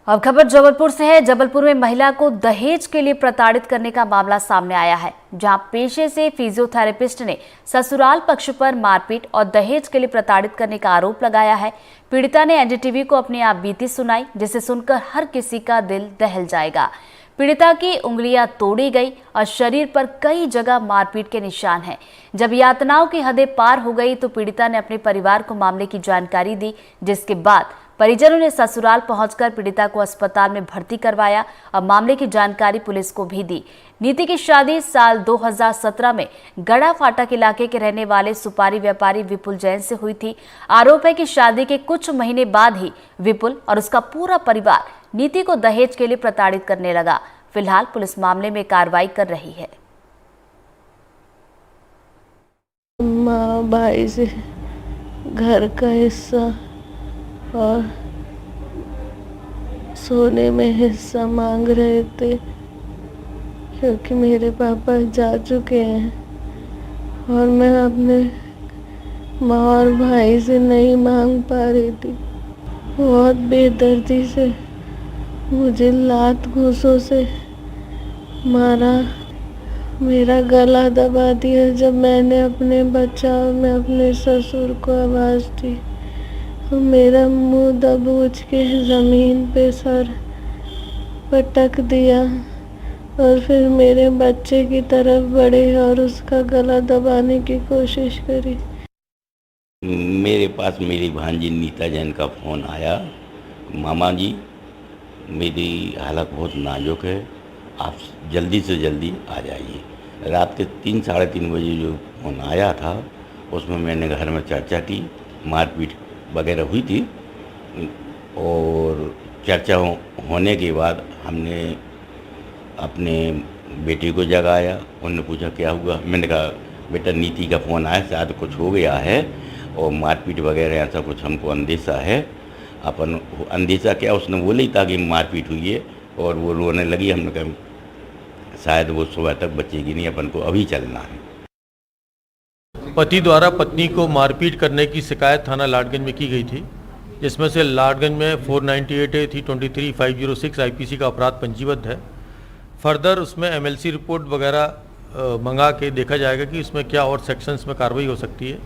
अब खबर जबलपुर से है। जबलपुर में महिला को दहेज के लिए प्रताड़ित करने का मामला सामने आया है, जहां पेशे से फिजियोथेरेपिस्ट ने ससुराल पक्ष पर मारपीट और दहेज के लिए प्रताड़ित करने का आरोप लगाया है। पीड़िता ने एनडीटीवी को अपनी आप बीती सुनाई, जिसे सुनकर हर किसी का दिल दहल जाएगा। पीड़िता की उंगलियां तोड़ी गई और शरीर पर कई जगह मारपीट के निशान हैं। जब यातनाओं की हदें पार हो गई तो पीड़िता ने अपने परिवार को मामले की जानकारी दी, जिसके बाद परिजनों ने ससुराल पहुंचकर पीड़िता को अस्पताल में भर्ती करवाया और मामले की जानकारी पुलिस को भी दी। नीति की शादी साल 2017 में गड़ा फाटक इलाके के रहने वाले सुपारी व्यापारी विपुल जैन से हुई थी। आरोप है कि शादी के कुछ महीने बाद ही विपुल और उसका पूरा परिवार नीति को दहेज के लिए प्रताड़ित करने लगा। फिलहाल पुलिस मामले में कार्रवाई कर रही है। माँ भाई से घर का हिस्सा और सोने में हिस्सा मांग रहे थे, क्योंकि मेरे पापा जा चुके हैं और मैं अपने माँ और भाई से नहीं मांग पा रही थी। बहुत बेदर्दी से मुझे लात घूंसों से मारा, मेरा गला दबा दिया। जब मैंने अपने बचाव में अपने ससुर को आवाज़ दी, मेरा मुंह दबोच के ज़मीन पे सर पटक दिया और फिर मेरे बच्चे की तरफ बढ़े और उसका गला दबाने की कोशिश करी। मेरे पास मेरी भांजी नीता जैन का फ़ोन आया, मामा जी मेरी हालत बहुत नाजुक है, आप जल्दी से जल्दी आ जाइए। रात के 3 साढ़े 3 बजे जो फ़ोन आया था उसमें मैंने घर में चर्चा की, मारपीट वगैरह हुई थी और चर्चा होने के बाद हमने अपने बेटे को जगाया। उन्होंने पूछा क्या हुआ, मैंने कहा बेटा नीति का फ़ोन आया, शायद कुछ हो गया है और मारपीट वगैरह ऐसा कुछ हमको अंदेशा है। अपन अंदेशा क्या, उसने बोला ही था कि मारपीट हुई है और वो रोने लगी। हमने कहा शायद वो सुबह तक बचेगी नहीं, अपन को अभी चलना है। पति द्वारा पत्नी को मारपीट करने की शिकायत थाना लाडगंज में की गई थी, जिसमें से लाडगंज में 498A 323 506 आईपीसी का अपराध पंजीबद्ध है। फर्दर उसमें एमएलसी रिपोर्ट वगैरह मंगा के देखा जाएगा कि इसमें क्या और सेक्शंस में कार्रवाई हो सकती है।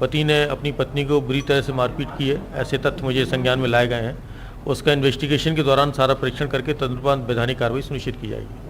पति ने अपनी पत्नी को बुरी तरह से मारपीट की है, ऐसे तथ्य मुझे संज्ञान में लाए गए हैं। उसका इन्वेस्टिगेशन के दौरान सारा परीक्षण करके तदनुसार वैधानिक कार्रवाई सुनिश्चित की जाएगी।